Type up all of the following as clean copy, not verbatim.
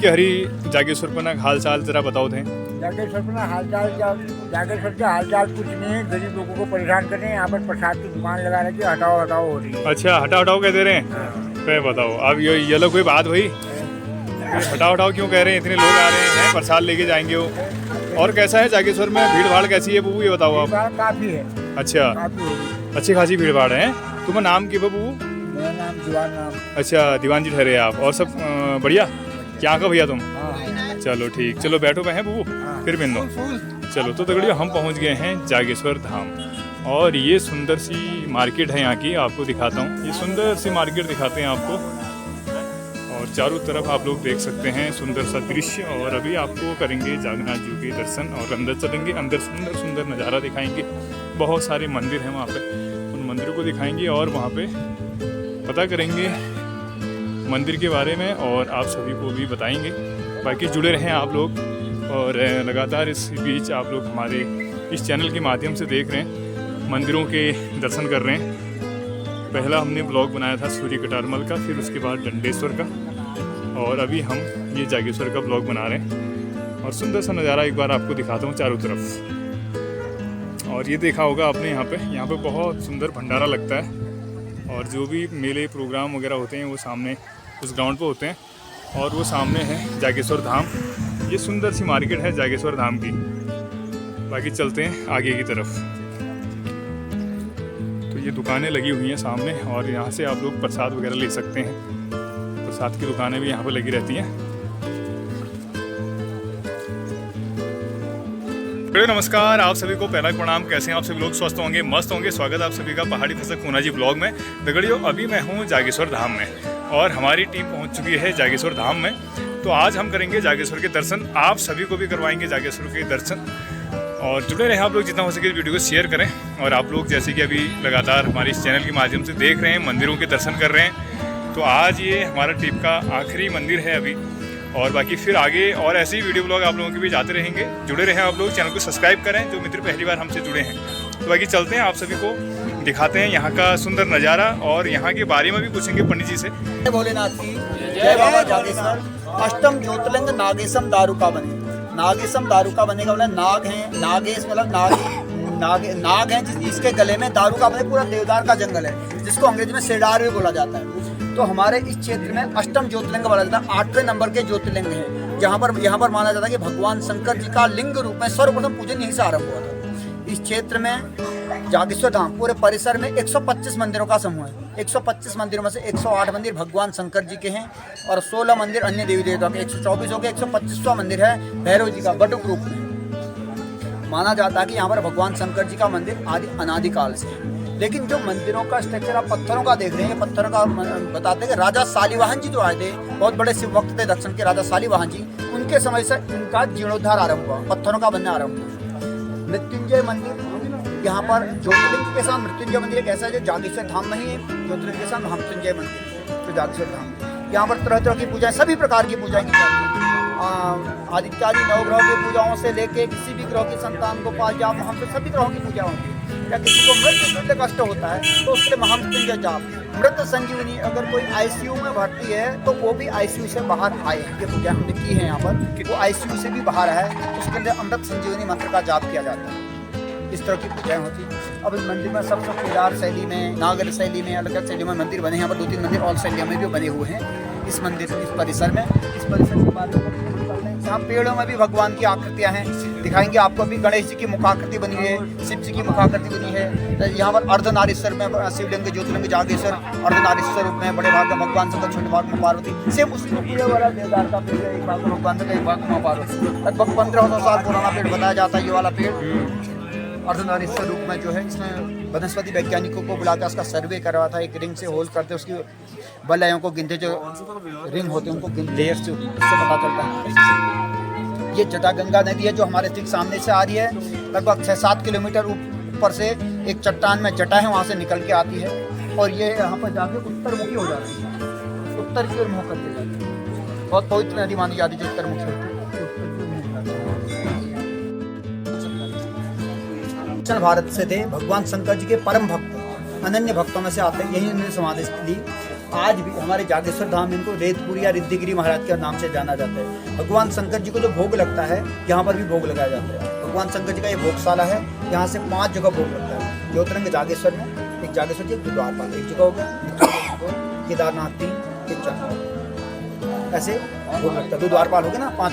के हरी जागेश्वर पर ना हाल चाल जरा बताओ थे। जागेश्वर पर जागेश्वर का हालचाल कुछ नहीं है, गरीब लोगों को परेशान कर रहे हैं। यहाँ पर प्रसाद की दुकान लगा रखी है, हटाओ हटाओ हो रही है। अच्छा हटाओ हटाओ कह दे रहे हैं। पे बताओ अब ये लोग कोई बात हुई, हटाओ हटाओ क्यों कह रहे हैं? इतने लोग आ रहे हैं, प्रसाद लेके जाएंगे वो। और कैसा है जागेश्वर में भीड़ भाड़ कैसी है बबू, ये बताओ आप। काफी है, अच्छा काफी होगी। अच्छी खासी भीड़ भाड़ है। तुम्हारा नाम की बबू? मेरा नाम दीवान नाम। अच्छा दीवान जी ठहरे आप। और सब बढ़िया? क्या का भैया तुम? हाँ। चलो ठीक, चलो बैठो बहन बबू, फिर मिल लो। चलो तो तगड़ियों हम पहुंच गए हैं जागेश्वर धाम, और ये सुंदर सी मार्केट है यहाँ की, आपको दिखाता हूँ। ये सुंदर सी मार्केट दिखाते हैं आपको, और चारों तरफ आप लोग देख सकते हैं सुंदर सा दृश्य। और अभी आपको करेंगे जागन्नाथ जी के दर्शन और अंदर चलेंगे। अंदर सुंदर सुंदर नज़ारा दिखाएंगे, बहुत सारे मंदिर हैं वहाँ पे, उन मंदिरों को दिखाएंगे और वहाँ पे पता करेंगे मंदिर के बारे में, और आप सभी को भी बताएंगे। बाकी जुड़े रहें आप लोग, और लगातार इस बीच आप लोग हमारे इस चैनल के माध्यम से देख रहे हैं, मंदिरों के दर्शन कर रहे हैं। पहला हमने ब्लॉग बनाया था सूर्य कटारमल का, फिर उसके बाद डंडेश्वर का, और अभी हम ये जागेश्वर का ब्लॉग बना रहे हैं। और सुंदर सा नज़ारा एक बार आपको दिखाता हूँ चारों तरफ। और ये देखा होगा आपने, यहाँ पे बहुत सुंदर भंडारा लगता है, और जो भी मेले प्रोग्राम वगैरह होते हैं वो सामने उस ग्राउंड पे होते हैं। और वो सामने है जागेश्वर धाम। ये सुंदर सी मार्केट है जागेश्वर धाम की। बाकी चलते हैं आगे की तरफ। तो ये दुकानें लगी हुई हैं सामने, और यहाँ से आप लोग प्रसाद वगैरह ले सकते हैं। प्रसाद की दुकानें भी यहाँ पे लगी रहती हैं। नमस्कार आप सभी को, पहला प्रणाम। कैसे हैं आप सभी लोग? स्वस्थ होंगे, मस्त होंगे। स्वागत आप सभी का पहाड़ी फसक पूना जी ब्लॉग में। दगड़ियों अभी मैं हूँ जागेश्वर धाम में, और हमारी टीम पहुँच चुकी है जागेश्वर धाम में। तो आज हम करेंगे जागेश्वर के दर्शन, आप सभी को भी करवाएंगे जागेश्वर के दर्शन। और जुड़े रहे आप लोग, जितना हो सके वीडियो को शेयर करें। और आप लोग जैसे कि अभी लगातार हमारे इस चैनल के माध्यम से देख रहे हैं, मंदिरों के दर्शन कर रहे हैं। तो आज ये हमारा ट्रिप का आखिरी मंदिर है अभी, और बाकी फिर आगे और ऐसे ही वीडियो ब्लॉग आप लोगों के भी जाते रहेंगे। जुड़े रहें आप लोग, चैनल को सब्सक्राइब करें जो मित्र पहली बार हमसे जुड़े हैं। तो बाकी चलते हैं, आप सभी को दिखाते हैं यहाँ का सुंदर नज़ारा, और यहाँ के बारे में भी पूछेंगे पंडित जी से। जय भोलेनाथ की जय। बाबा जागेश्वर अष्टम ज्योतिर्लिंग नागेशम दारुका बने। नागेशम दारुका बने का मतलब नाग है, नागेश मतलब नाग है जिसके गले में दारू का बने, पूरा देवदार का जंगल है, जिसको अंग्रेजी में सेडार भी बोला जाता है। तो हमारे इस क्षेत्र में अष्टम ज्योतिर्लिंग बोला जाता है, 8वें नंबर के ज्योतिर्लिंग है, यहाँ पर माना जाता है कि भगवान शंकर जी का लिंग रूप में सर्वप्रथम पूजन यहीं से आरंभ हुआ था। इस क्षेत्र में जागेश्वर धाम पूरे परिसर में 125 मंदिरों का समूह है। 125 मंदिरों में से 108 मंदिर भगवान शंकर जी के हैं, और 16 मंदिर अन्य देवी देवताओं के। 124 हो गए, 125वां मंदिर है भैरव जी का बटुक रूप में। माना जाता है कि यहाँ पर भगवान शंकर जी का मंदिर आदि अनादिकाल से है। लेकिन जो मंदिरों का स्ट्रक्चर आप पत्थरों का देख रहे हैं, पत्थरों का बताते हैं कि राजा शालिवाहन जी जो आए थे, बहुत बड़े शिव भक्त थे दक्षिण के राजा शालिवाहन जी, उनके समय से इनका जीर्णोद्धार आरंभ हुआ, पत्थरों का बनना आरंभ हुआ। मृत्युंजय मंदिर यहाँ पर ज्योतिर्लिंग के साथ, मृत्युंजय मंदिर एक ऐसा है जो जागेश्वर धाम में ही है, ज्योतिर्लिंग के साथ मृत्युंजय मंदिर तो जागेश्वर धाम। यहाँ पर तरह तरह की पूजाएं, सभी प्रकार की पूजाएं की जाती हैं। आदित्यादि नवग्रह की पूजाओं से लेके किसी भी ग्रह की संतान को पा जाओ, वहाँ पर सभी ग्रहों की पूजा होती है। या किसी को मृत्यु कष्ट होता है तो उसके लिए महामृत्युंजय जाप, मृत संजीवनी, अगर कोई आईसीयू में भर्ती है तो वो भी आईसीयू से बाहर आए, ये पूजा हमने की है यहाँ पर, वो आईसीयू से भी बाहर है, उसके लिए अमृत संजीवनी मंत्र का जाप किया जाता है। इस तरह की पूजाएं होती हैं। अब इस मंदिर में सबसे केदार शैली में, नागर शैली में, अलग अलग शैली में मंदिर बने हैं। यहाँ पर 2-3 मंदिर और शैलियों में भी बने हुए हैं इस मंदिर, इस परिसर में। इस परिसर के बाद यहाँ पेड़ों में भी भगवान की आकृतियाँ हैं, दिखाएंगे आपको। भी गणेश जी की मुखाकृति बनी है, शिव जी की मुखाकृति बनी है। यहाँ पर अर्धनारीश्वर में शिवलिंग ज्योतिर्लिंग जागेश्वर अर्धनारीश्वर रूप में, बड़े भाग में भगवान शंकर, छोटे भाग में पार्वती। सेम उसी पूरे वाला देवदार का पेड़ है, एक भाग में भगवान शंकर, एक भाग में पार्वती। लगभग 1500 साल पुराना पेड़ बताया जाता है ये वाला पेड़, अर्धनारीश्वर रूप में जो है। इसमें वनस्पति वैज्ञानिकों को बुलाकर उसका सर्वे करवा था, एक रिंग से होल करते उसकी बलयों को गिनते, जो रिंग होते हैं उनको लेयर से उससे पता चलता है। ये जटागंगा नदी है जो हमारे ठीक सामने से आ रही है, लगभग 6-7 किलोमीटर ऊपर से एक चट्टान में जटा है, वहाँ से निकल के आती है, और ये यहाँ पर जाके उत्तरमुखी हो जाती है, उत्तर की ओर मुँह करके जाती है। बहुत पवित्र नदी मानी जाती है जो उत्तरमुखी होती है। दक्षिण भारत से थे, भगवान शंकर जी के परम भक्त, अनन्य भक्तों में से आते हैं, यही उन्होंने समाधि ली। आज भी हमारे जागेश्वर धाम इनको रेतपुरी या रिद्धिगिरी महाराज के नाम से जाना जाता है। भगवान शंकर जी को जो भोग लगता है यहाँ पर भी भोग लगाया जाता है। भगवान शंकर जी का ये भोगशाला है, यहाँ से 5 जगह भोग लगता है। ज्योतिर्लिंग जागेश्वर में एक जागेश्वर जी, एक द्वारपाल एक जगह हो गया, केदारनाथ 3, एक 4 ऐसे भोग लगता है। 2 द्वारपाल हो गए ना, 5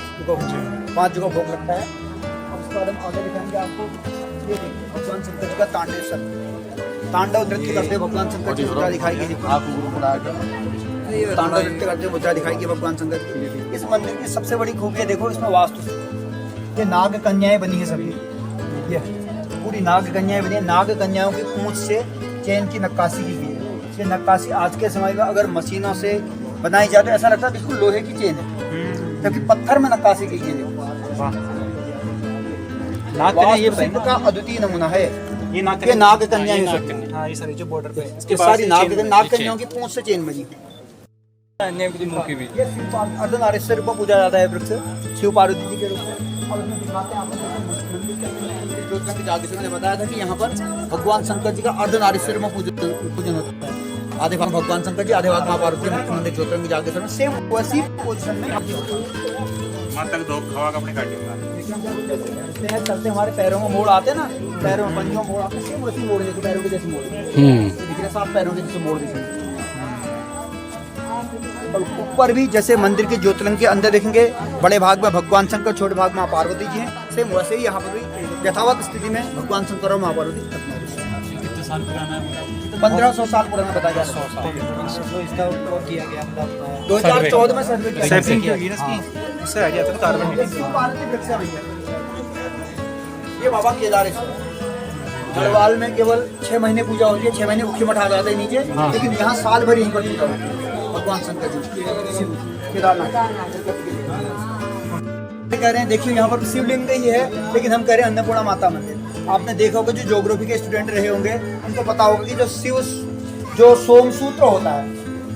जगह भोग लगता है। अब उसके बाद हम आगे दिखाएंगे आपको, ये देखिए भगवान शंकर जी का तांडव नृत्य करते हुए भगवान शंकर जी मुद्रा दिखाई गई। तांडव नृत्य करते हुए मुद्रा दिखाई गई भगवान शंकर जी। इस मंदिर की सबसे बड़ी खूबी है, देखो इसमें वास्तु, ये नाग कन्याएं बनी है सभी, ये पूरी नाग कन्याएं बनी है। नाग कन्याओं की पूंछ से चैन की नक्काशी की गई है। ये नक्काशी आज के समय में अगर मशीनों से बनाई जाए तो ऐसा लगता है बिल्कुल लोहे की चेन है, जबकि पत्थर में नक्काशी की गई है। ये शिल्प का अद्वितीय नमूना है। ये नाग कन्या है। हाँ, ये सारी जो बॉर्डर पे इसके सारी नाग कन्याओं की पूंछ से चेन बनी है। ये अर्धनारीश्वर रूप में पूजा जाता है वृक्ष शिव पार्वती जी के रूप में। और उसमें दिखाते हैं आपको जागेश्वर ने बताया था कि यहाँ पर भगवान शंकर जी का अर्धनारीश्वर में पूजन होता है। आधे भाग भगवान शंकर जी, आधे भाग माँ पार्वती मुख्य मंदिर ज्योतिर्लिंग जागेश्वर में सेम वैसी पोजीशन में चलते हमारे पैरों में मोड़ आते हैं ना, पैरों में पंजों में मोड़ आते हैं, सेम वैसी मोड़ जैसे पैरों के जैसे मोड़ दिख रहे, 7 पैरों के जैसे मोड़ दिख रहे। और ऊपर भी जैसे मंदिर के ज्योतिर्लिंग के अंदर देखेंगे बड़े भाग में भगवान शंकर, छोटे भाग में माँ पार्वती जी हैं। सेम वैसे ही यहाँ पर भी यथावत स्थिति में भगवान शंकर और माँ पार्वती। कितने साल पुराना है? 1500 साल पुराना बताया जा रहा है। इसका वो किया गया 2014 में सर्वे किया गया। इससे आइडिया था कार्बन ये बाबा केदारेश्वर गढ़वाल में केवल 6 महीने पूजा होती है, 6 महीने मुख्य मठ आ जाते हैं नीचे, लेकिन यहाँ साल भर यहीं पर पूजा होती है भगवान शंकर जी केदारनाथ। कह रहे हैं देखिए यहाँ पर शिवलिंग ही है, लेकिन हम कह रहे हैं अन्नपूर्णा माता मंदिर। आपने देखा होगा, जो ज्योग्राफी के स्टूडेंट रहे होंगे उनको पता होगा कि जो सोमसूत्र होता है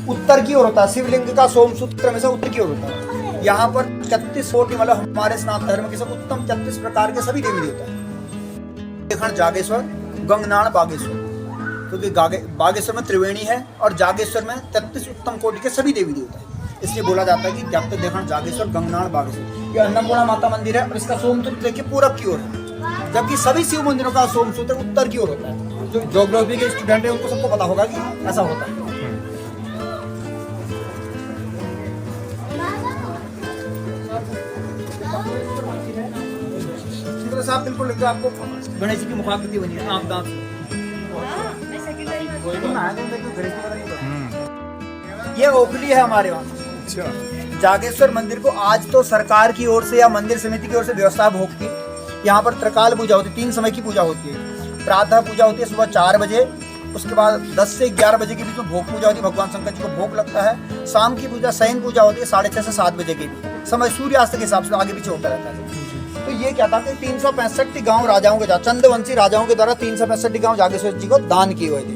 उत्तर की ओर होता है। शिवलिंग का सोमसूत्र हमेशा उत्तर की ओर होता है। यहाँ पर 33 कोटि, मतलब हमारे सनातन धर्म के सब उत्तम 33 प्रकार के सभी देवी देवता हैं। देखण जागेश्वर, गंगनाड़, बागेश्वर, क्योंकि बागेश्वर में त्रिवेणी है और जागेश्वर में 33 उत्तम कोटि के सभी देवी देवता है। इसलिए बोला जाता है कि जब देखण जागेश्वर, गंगनाड़, बागेश्वर। ये अन्नपूर्णा माता मंदिर है और इसका सोमसूत्र देखिए पूरब की ओर है, जबकि सभी शिव मंदिरों का सोमसूत्र उत्तर की ओर होता है। जो ज्योग्राफी के स्टूडेंट है उनको सबको पता होगा कि ऐसा होता है। साहब बिल्कुल लगता है आपको गणेश जी की मुखाकृति बनी है, आंख दांत। ये ओखली है हमारे वहाँ। जागेश्वर मंदिर को आज तो सरकार की ओर से या मंदिर समिति की ओर से व्यवस्था भोग की। यहाँ पर त्रिकाल पूजा होती है, 3 समय की पूजा होती है। प्रातः पूजा होती है सुबह 4 बजे, उसके बाद 10 से 11 बजे के बीच में भोग पूजा होती है, भगवान शंकर जी को भोग लगता है। शाम की पूजा शयन पूजा होती है 6:30 से 7 बजे के बीच, समय सूर्यास्त के हिसाब से आगे पीछे होता रहता है। तो ये क्या था कि 365 गांव राजाओं के, चंद्रवंशी राजाओं के द्वारा 365 गांव जागेश्वर जी को दान किए हुए थे।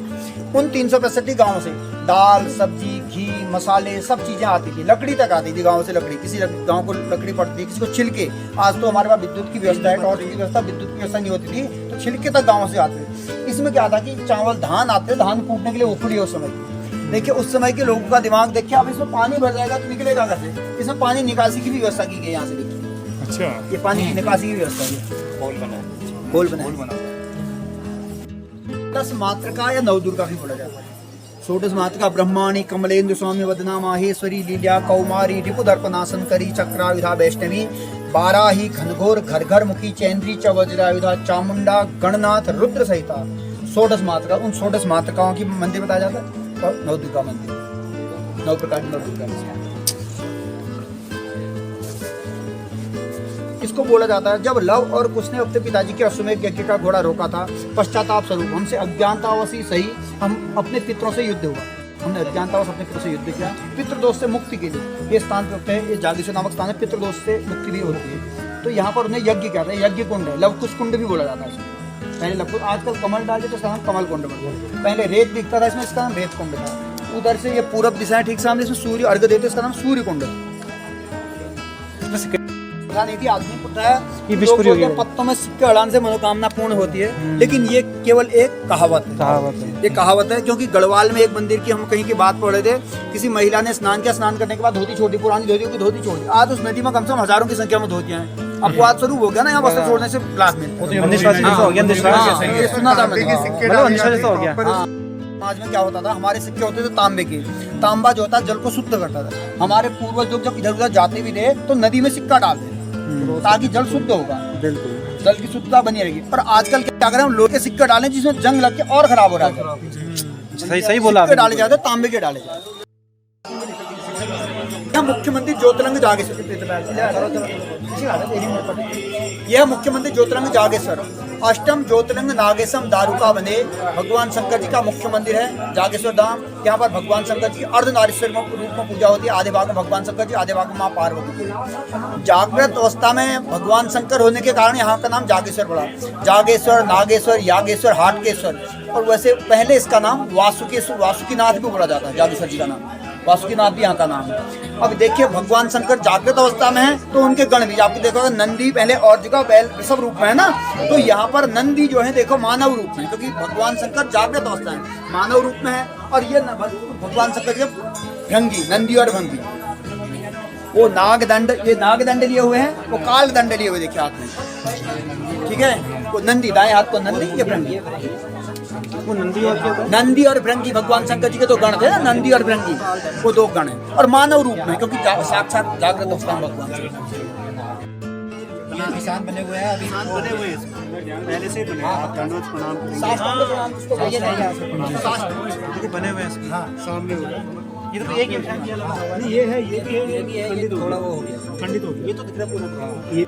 उन 365 गांवों से दाल, सब्जी, घी, मसाले सब चीजें आती थी, लकड़ी तक आती थी गांव से। लकड़ी किसी गांव को लकड़ी पड़ती थी, किसी को छिलके। आज तो हमारे पास विद्युत की व्यवस्था है, टॉर्च की व्यवस्था, विद्युत की व्यवस्था नहीं होती थी, तो छिलके तक गाँव से आते थे। इसमें क्या था कि चावल, धान आते, धान कूटने के लिए उखड़ी उस समय की। देखिए उस समय के लोगों का दिमाग देखिए, अब इसमें पानी भर जाएगा तो निकलेगा कैसे? इसमें पानी निकासी की भी व्यवस्था की गई यहाँ से। देखिए अच्छा, ये पानी की निकासी की व्यवस्था है। होल बना 10 मातृका या नवदुर्गा भी बोला जाता है। 16 मातृका ब्रह्माणी, कमलेन्द्र स्वामी, वदना, माहेश्वरी, लीला, कौमारी, रिपुदर्पनाशन करी, चक्रायुधा, वैष्णवी, बाराही, घनघोर, घर घर मुखी, चैन्द्री, च वज्रायुधा, चामुंडा, गणनाथ, रुद्र सहिता 16 मातृका। उन 16 मातृकाओं की मंदिर बताया जाता है और नवदुर्गा मंदिर, 9 प्रकार की नवदुर्गा। इसको बोला जाता है जब लव और कुश ने अपने पिताजी के अश्वमेध यज्ञ का घोड़ा रोका था, पश्चाताप स्वरूप हमसे अज्ञानतावशी सही हम अपने पितरों से युद्ध हुआ। हमने अज्ञानतावश अपने पितरों से युद्ध किया, पितृदोष से मुक्ति के लिए। ये स्थान पे है, ये जागेश्वर नामक स्थान है, पितृदोष से मुक्ति भी होती है। तो यहाँ पर उन्हें यज्ञ क्या था, यज्ञ कुंड है, लव कुश कुंड भी बोला जाता है इसको। पहले लव कुश, आजकल कमल डालते तो इसका नाम कमल कुंड बन गया। पहले रेत दिखता था इसमें, इसका नाम रेत कुंड था। उधर से ये पूरब दिशा है, ठीक सामने इसमें सूर्य अर्घ्य देते, इसका नाम सूर्य कुंड है। पता नहीं थी आदमी को बताया ये लोग बिस्कुरी हो बोलते हैं गया। पत्तों में सिक्के अड़ाने से मनोकामना पूर्ण होती है, लेकिन ये केवल एक कहावत है। कहावत है। ये कहावत है, क्योंकि गढ़वाल में एक मंदिर की हम कहीं की बात पढ़ रहे थे, किसी महिला ने स्नान किया, स्नान करने के बाद धोती छोड़ दी, पुरानी धोती की धोती छोड़ दी। आज उस नदी में कम से कम हजारों की संख्या में धोतियां हैं। अपवाद स्वरूप हो गया ना यहाँ वस्त्र छोड़ने से क्लास में। अंधविश्वास जैसा हो गया, अंधविश्वास हाँ, ये सुना था मैंने। मतलब अंधविश्वास जैसा हो गया। हाँ, समाज में क्या होता था, हमारे सिक्के होते थे तांबे के। तांबा जो होता है जल को शुद्ध करता था। हमारे पूर्वज लोग जब इधर उधर जाते भी थे तो नदी में सिक्का डालते थे ताकि जल शुद्ध होगा, बिल्कुल जल की शुद्धता बनी रहेगी। पर आजकल क्या करें हम, लोहे के सिक्के डालें जिसमें जंग लग के और खराब हो रहा है। सही सही बोला सिक्के आपने। डाले जाते, तांबे के डाले जाते। मुख्यमंत्री ज्योतिर्लिंग जागेश्वर, यह मुख्यमंत्री ज्योतिर्लिंग जागेश्वर अष्टम ज्योतिर्लिंग नागेशम दारुका बने भगवान शंकर जी का मुख्य मंदिर है जागेश्वर धाम। यहाँ पर भगवान शंकर जी अर्धनारीश्वर रूप में पूजा होती है। आधे भाग में भगवान शंकर जी, आधे भाग में माँ पार्वती। जागृत अवस्था में भगवान शंकर होने के कारण यहाँ का नाम जागेश्वर पड़ा। जागेश्वर, नागेश्वर, यागेश्वर, हाटकेश्वर। और वैसे पहले इसका नाम वासुकेश्वर, वासुकीनाथ भी बोला जाता है। जागेश्वर जी का नाम वासुकीनाथ भी यहाँ का नाम है। अब देखिए भगवान शंकर जागृत अवस्था में है तो उनके गण भी आपको देखोगे, नंदी पहले और जगह बैल ऋषभ रूप में है ना, तो यहाँ पर नंदी जो है देखो मानव रूप में, क्योंकि भगवान शंकर जागृत अवस्था है, मानव रूप में है। और ये भगवान शंकर जी भृंगी, नंदी और भृंगी, वो नागदंड, ये नागदंड लिए हुए हैं, वो काल दंड लिए हुए देखिए हाथ में, ठीक है। वो नंदी, दाएं हाथ को नंदी, ये भृंगी। वो नंदी और क्या होता है? नंदी और भृंगी भगवान शंकर जी के दो गण थे ना, नंदी और भृंगी, वो दो गण हैं। और मानव रूप में, क्योंकि साक्षात जागृत अवस्था में भगवान निशान बने हुए हैं, अभी बने हुए हैं, पहले से बने हैं। दंडवत प्रणाम करेंगे। देखो बने हुए हैं। हाँ, सामने हो गया। ये तो एक ही निशान किया लगा। नहीं, ये है, ये भी है, खंडित थोड़ा वो हो गया, खंडित हो गया। ये तो दिख रहा पूरा। ये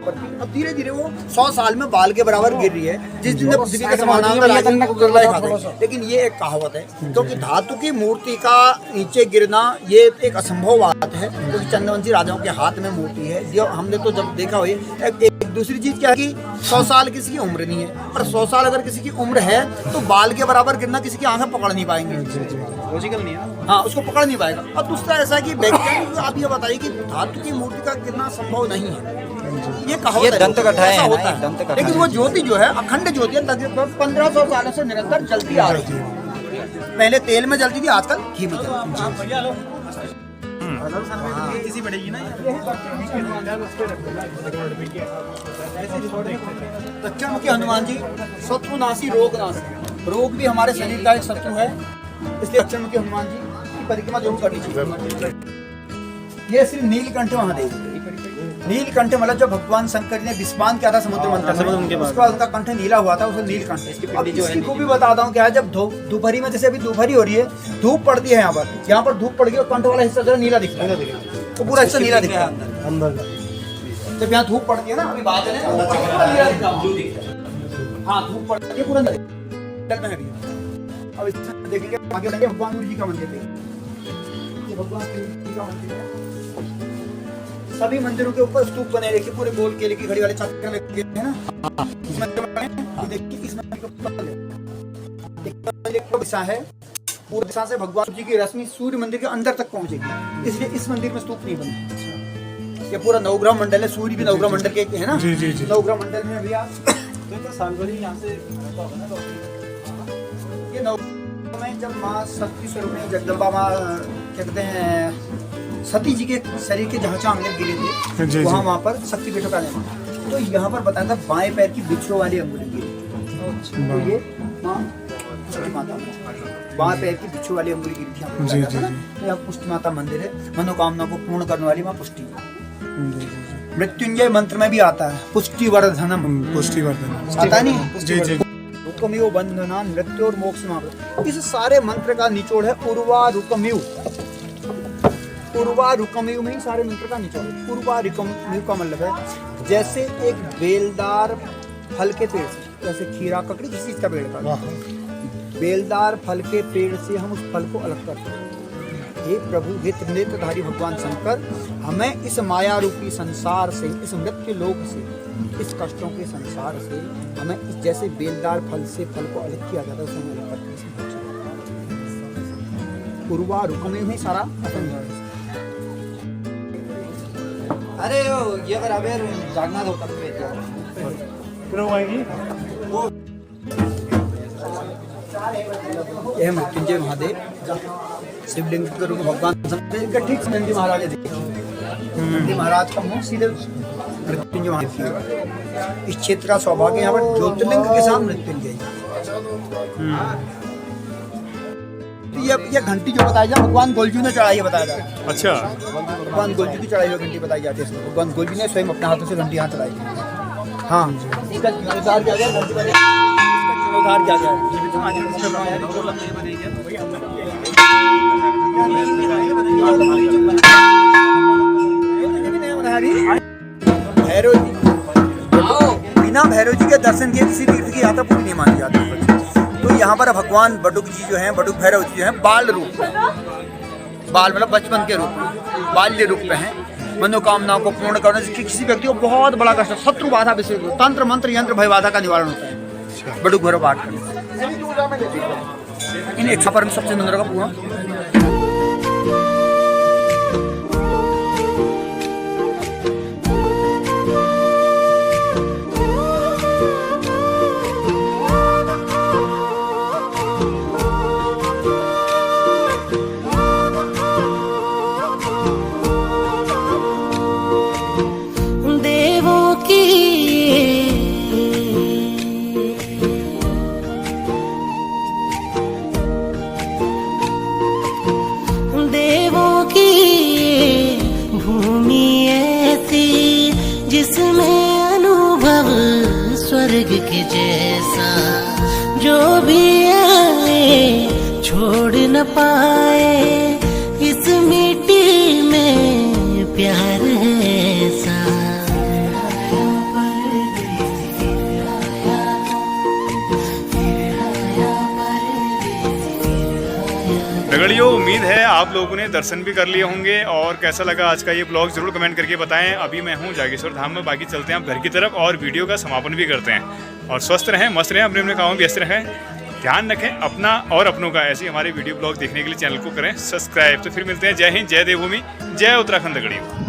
अब धीरे धीरे वो 100 साल में बाल के बराबर गिर रही है। जिस दिन पृथ्वी का समानांतर राजन को गिरना दिखाते हैं। लेकिन ये एक कहावत है, क्योंकि धातु की मूर्ति का नीचे गिरना ये एक असंभव बात है, क्योंकि चंद्रवंशी राजाओं के हाथ में मूर्ति है। जो हमने तो जब देखा हुई एक दूसरी चीज क्या है कि 100 साल किसी की उम्र नहीं है, पर 100 साल अगर किसी की उम्र है तो बाल के बराबर गिरना किसी की आंखें पकड़ नहीं पाएंगे। लॉजिकल नहीं है। हाँ, उसको पकड़ नहीं पाएगा। और दूसरा ऐसा कि वैज्ञानिक आप ये बताइए कि धातु की मूर्ति का गिरना संभव नहीं है। ये कहावत ये है, दंत कथा है ऐसा ना, होता ये दंत कथा लेकिन है। वो ज्योति जो है अखंड ज्योति है, लगभग 1500 सालों से निरंतर जलती आ रही है। पहले तेल में जलती थी, आजकल घी में जलती है। इसी बढ़ेगी ना। दक्षिणमुखी हनुमान जी शत्रुनाशी, रोगनाशी। रोग भी हमारे शरीर का एक शत्रु है, इसलिए दक्षिणमुखी हनुमान जी की परिक्रमा जरूर करनी चाहिए। ये श्री नीलकंठ महादेव, नीलकंठ मतलब जब भगवान शंकर जी ने विस्मान किया था समुद्र मंथन में, उसके बाद उनका कंठ नीला हुआ था, उसे नीलकंठ। अब इसकी को भी बताता हूँ क्या है, जब दोपहरी में, जैसे अभी दोपहरी हो रही है, धूप पड़ती है यहाँ पर धूप पड़ गई और कंठ वाला हिस्सा जरा नीला दिख रहा है, तो पूरा हिस्सा नीला दिख रहा है अंदर। जब यहाँ धूप पड़ती है ना, अभी बादल है, पूरा नीला दिख रहा है। हाँ, धूप पड़ती है पूरा नीला। अब इसमें देखिए आगे बढ़ेंगे, भगवान गुरु जी का मंदिर देखिए, भगवान गुरु जी का मंदिर है। सभी मंदिरों के ऊपर स्तूप बने, देखिए पूरे गोल केले की घड़ी वाले छात्र लगे हैं ना। इस मंदिर में देखिए, इस मंदिर का दिशा है, पूरी दिशा से भगवान जी की रश्मि सूर्य मंदिर के अंदर तक पहुंचेगी, इसलिए इस मंदिर में स्तूप नहीं बने। ये पूरा नवग्रह मंडल है, सूर्य भी नवग्रह मंडल के है ना। जी जी जी। नवग्रह मंडल में अभी आप तो सालभरी यहाँ से ये नवग्रह में जब माँ शक्ति स्वरूप में जगदम्बा माँ क्या कहते हैं, सती जी के शरीर के जहाँ अंग गिरे थे, वहाँ पर शक्ति पीठों का निर्माण। तो यहाँ पर बताया था बाएं पैर की बिच्छू वाली अंगुली गिरी, तो ये माँ पुष्टि माता, बाएं पैर की बिच्छू वाली अंगुली गिरी थी यहाँ पर। तो यहाँ पुष्टि माता मंदिर है, मनोकामना को पूर्ण करने वाली माँ पुष्टि। मृत्युंजय मंत्र में भी आता है पुष्टि वर्धनम, पुष्टि वर्धन आता नहीं। जी जी। रुकमियो बंधना मृत्यु और मोक्ष मार्ग। इस सारे मंत्र का निचोड़ है उर्वा रुकमियो। उर्वा रुकमियो में ही सारे मंत्र का निचोड़ है। उर्वा रुकमियो का मतलब है जैसे एक बेलदार फल के पेड़ से, जैसे खीरा, ककड़ी, किसी चीज का पेड़ का, बेलदार फल के पेड़ से हम उस फल को अलग करते हैं। हे प्रभु, हे त्रिनेत्रधारी भगवान शंकर, हमें इस माया रूपी संसार से, इस मृत्यु लोक से, इस कष्टों के संसार से हमें इस जैसे बेलदार फल से फल को अलग किया जाता है, उसे हमें अलग करके उर्वा रुकमियो में सारा अपन अरे ये अगर अवेयर जागना तो तब फिर वो आएंगी यह मृत्युंजय महादेव शिवलिंग के रूप में भगवान इनका ठीक नंदी महाराज है। नंदी महाराज का मुंह सीधे मृत्युंजय महादेव। इस क्षेत्र का सौभाग्य यहाँ पर ज्योतिर्लिंग के साथ मृत्युंजय। तो ये घंटी जो बताई जाए भगवान गोलजू ने चढ़ाई है, बताया जाए। अच्छा, भगवान गोलजू की चढ़ाई हुई घंटी बताई जाती है। भगवान गोलजू ने स्वयं अपने हाथों से घंटी यहाँ चढ़ाई। हाँ, इसका जीर्णोद्धार किया गया, घंटी का जीर्णोद्धार किया गया। भैरव जी, बिना भैरव जी के दर्शन किए किसी तीर्थ की यात्रा पूरी नहीं मानी जाती। तो यहाँ पर भगवान बटुक जी जो हैं, बटुक भैरव जी जो हैं, बाल रूप, बाल मतलब बचपन के रूप में, बाल्य रूप में हैं। मनोकामनाओं को पूर्ण करने से किसी व्यक्ति को बहुत बड़ा कष्ट, शत्रु बाधा विषय, तंत्र मंत्र यंत्र भय बाधा का निवारण होता है बटुक भैरव पाठ करने से। इन 100 पर सबसे मंदिर का पूर्ण स्वर्ग के जैसा जो भी आए छोड़ न पाए, इस मिट्टी में प्यार है ऐसा। दगड़ियों, उम्मीद है आप लोगों ने दर्शन भी कर लिए होंगे और कैसा लगा आज का ये ब्लॉग जरूर कमेंट करके बताएं। अभी मैं हूँ जागेश्वर धाम में, बाकी चलते हैं आप घर की तरफ और वीडियो का समापन भी करते हैं। और स्वस्थ रहें, मस्त रहें, अपने अपने कामों में व्यस्त रहें, ध्यान रखें अपना और अपनों का। ऐसे हमारे वीडियो ब्लॉग देखने के लिए चैनल को करें सब्सक्राइब। तो फिर मिलते हैं। जय हिंद, जय देवभूमि, जय उत्तराखंड दगड़ियों।